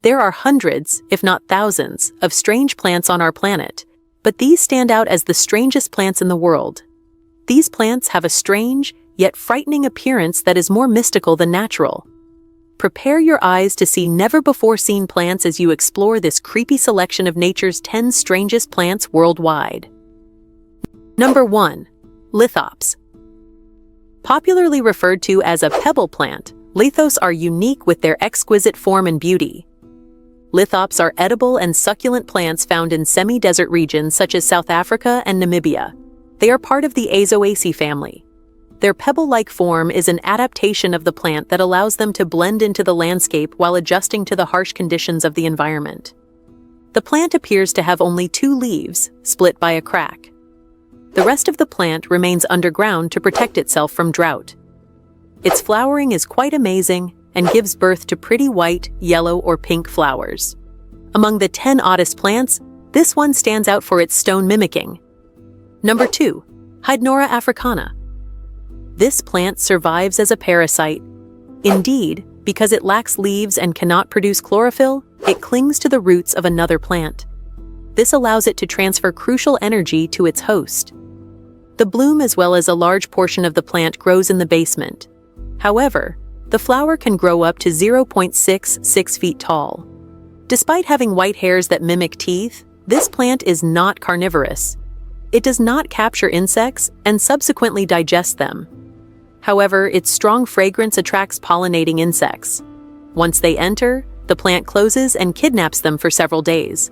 There are hundreds, if not thousands, of strange plants on our planet, but these stand out as the strangest plants in the world. These plants have a strange, yet frightening appearance that is more mystical than natural. Prepare your eyes to see never-before-seen plants as you explore this creepy selection of nature's 10 strangest plants worldwide. Number 1. Lithops. Popularly referred to as a pebble plant, Lithops are unique with their exquisite form and beauty. Lithops are edible and succulent plants found in semi-desert regions such as South Africa and Namibia. They are part of the Azoaceae family. Their pebble-like form is an adaptation of the plant that allows them to blend into the landscape while adjusting to the harsh conditions of the environment. The plant appears to have only 2 leaves, split by a crack. The rest of the plant remains underground to protect itself from drought. Its flowering is quite amazing and gives birth to pretty white, yellow, or pink flowers. Among the 10 oddest plants, this one stands out for its stone mimicking. Number 2. Hyur Africana. This plant survives as a parasite. Indeed, because it lacks leaves and cannot produce chlorophyll, it clings to the roots of another plant. This allows it to transfer crucial energy to its host. The bloom as well as a large portion of the plant grows in the basement. However, the flower can grow up to 0.66 feet tall. Despite having white hairs that mimic teeth, this plant is not carnivorous. It does not capture insects and subsequently digest them. However, its strong fragrance attracts pollinating insects. Once they enter, the plant closes and kidnaps them for several days.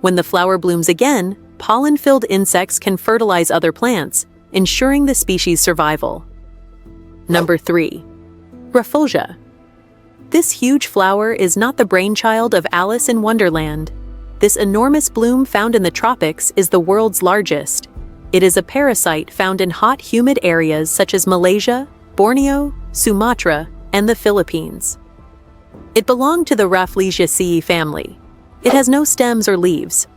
When the flower blooms again, pollen-filled insects can fertilize other plants, ensuring the species' survival. Number 3. Rafflesia. This huge flower is not the brainchild of Alice in Wonderland. This enormous bloom found in the tropics is the world's largest. It is a parasite found in hot, humid areas such as Malaysia, Borneo, Sumatra, and the Philippines. It belonged to the Rafflesiaceae family. It has no stems or leaves,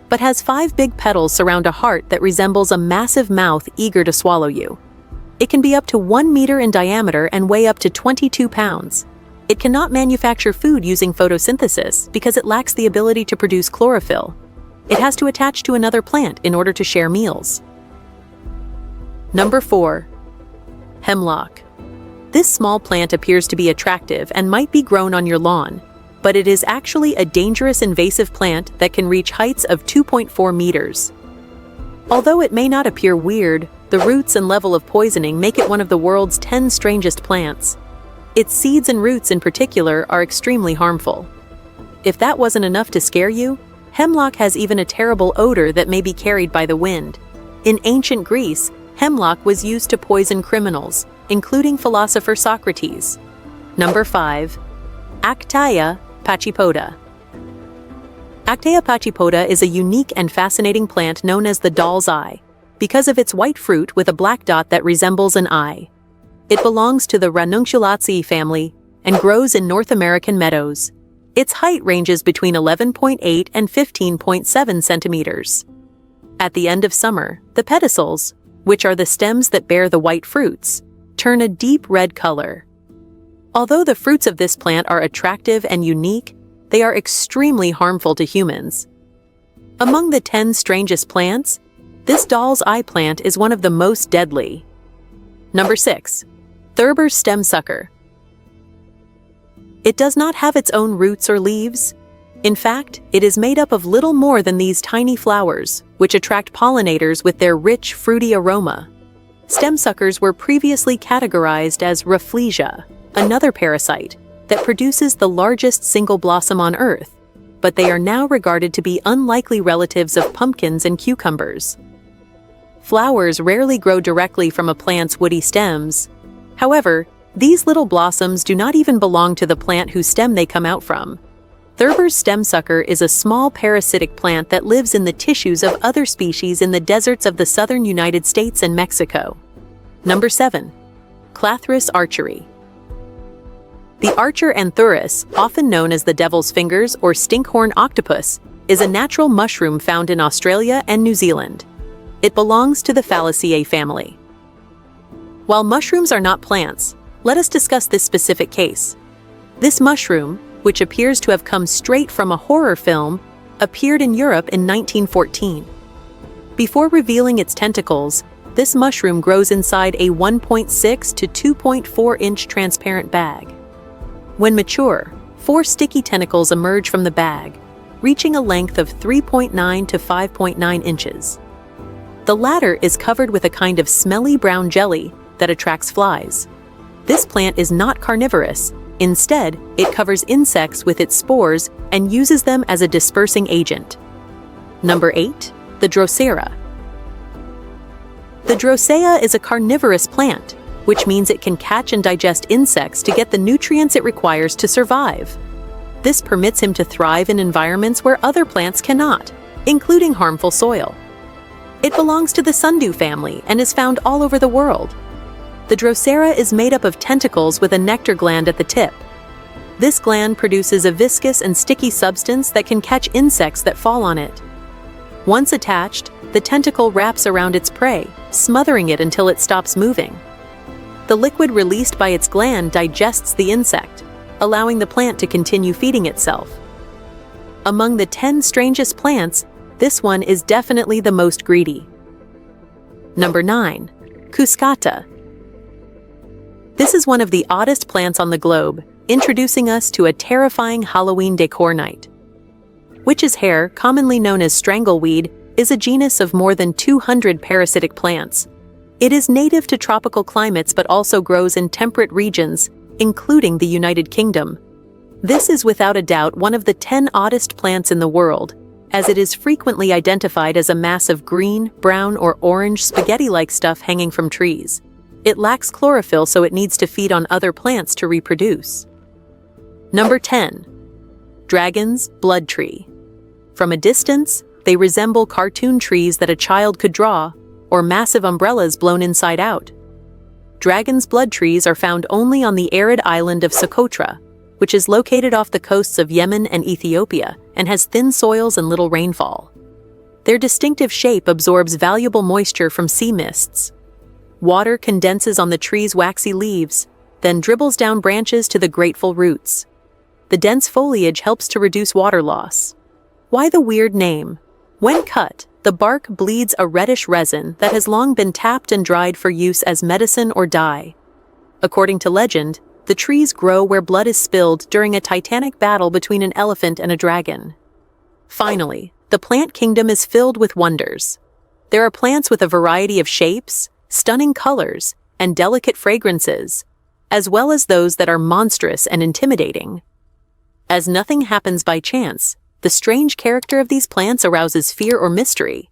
but has 5 big petals surround a heart that resembles a massive mouth eager to swallow you. It can be up to 1 meter in diameter and weigh up to 22 pounds. It cannot manufacture food using photosynthesis because it lacks the ability to produce chlorophyll. It has to attach to another plant in order to share meals. Number 4. Hemlock. This small plant appears to be attractive and might be grown on your lawn, but it is actually a dangerous invasive plant that can reach heights of 2.4 meters. Although it may not appear weird, the roots and level of poisoning make it one of the world's 10 strangest plants. Its seeds and roots in particular are extremely harmful. If that wasn't enough to scare you, hemlock has even a terrible odor that may be carried by the wind. In ancient Greece, hemlock was used to poison criminals, including philosopher Socrates. Number 5. Akayapachota. Akayapachota is a unique and fascinating plant known as the doll's eye, because of its white fruit with a black dot that resembles an eye. It belongs to the Ranunculaceae family and grows in North American meadows. Its height ranges between 11.8 and 15.7 centimeters. At the end of summer, the pedicels, which are the stems that bear the white fruits, turn a deep red color. Although the fruits of this plant are attractive and unique, they are extremely harmful to humans. Among the 10 strangest plants, this doll's eye plant is one of the most deadly. Number 6. Thurber stem sucker. It does not have its own roots or leaves. In fact, it is made up of little more than these tiny flowers, which attract pollinators with their rich, fruity aroma. Stem suckers were previously categorized as Rafflesia, another parasite, that produces the largest single blossom on Earth, but they are now regarded to be unlikely relatives of pumpkins and cucumbers. Flowers rarely grow directly from a plant's woody stems. However, these little blossoms do not even belong to the plant whose stem they come out from. Thurber's stem sucker is a small parasitic plant that lives in the tissues of other species in the deserts of the southern United States and Mexico. Number 7. Clathrus archery. The archer anthurus, often known as the devil's fingers or stinkhorn octopus, is a natural mushroom found in Australia and New Zealand. It belongs to the Fallaceae family. While mushrooms are not plants, let us discuss this specific case. This mushroom, which appears to have come straight from a horror film, appeared in Europe in 1914. Before revealing its tentacles, this mushroom grows inside a 1.6 to 2.4-inch transparent bag. When mature, 4 sticky tentacles emerge from the bag, reaching a length of 3.9 to 5.9 inches. The latter is covered with a kind of smelly brown jelly that attracts flies. This plant is not carnivorous. Instead, it covers insects with its spores and uses them as a dispersing agent. Number 8. The Drosera. The Drosera is a carnivorous plant, which means it can catch and digest insects to get the nutrients it requires to survive. This permits him to thrive in environments where other plants cannot, including harmful soil. It belongs to the sundew family and is found all over the world. The Drosera is made up of tentacles with a nectar gland at the tip. This gland produces a viscous and sticky substance that can catch insects that fall on it. Once attached, the tentacle wraps around its prey, smothering it until it stops moving. The liquid released by its gland digests the insect, allowing the plant to continue feeding itself. Among the 10 strangest plants, this one is definitely the most greedy. Number 9. Kuskata. This is one of the oddest plants on the globe, introducing us to a terrifying Halloween decor night. Witch's hair, commonly known as strangleweed, is a genus of more than 200 parasitic plants. It is native to tropical climates but also grows in temperate regions, including the United Kingdom. This is without a doubt one of the 10 oddest plants in the world, as it is frequently identified as a mass of green, brown, or orange spaghetti-like stuff hanging from trees. It lacks chlorophyll, so it needs to feed on other plants to reproduce. Number 10. Dragon's blood tree. From a distance, they resemble cartoon trees that a child could draw, or massive umbrellas blown inside out. Dragon's blood trees are found only on the arid island of Socotra, which is located off the coasts of Yemen and Ethiopia and has thin soils and little rainfall. Their distinctive shape absorbs valuable moisture from sea mists. Water condenses on the tree's waxy leaves, then dribbles down branches to the grateful roots. The dense foliage helps to reduce water loss. Why the weird name? When cut, the bark bleeds a reddish resin that has long been tapped and dried for use as medicine or dye. According to legend, the trees grow where blood is spilled during a titanic battle between an elephant and a dragon. Finally, the plant kingdom is filled with wonders. There are plants with a variety of shapes, stunning colors, and delicate fragrances, as well as those that are monstrous and intimidating. As nothing happens by chance, the strange character of these plants arouses fear or mystery.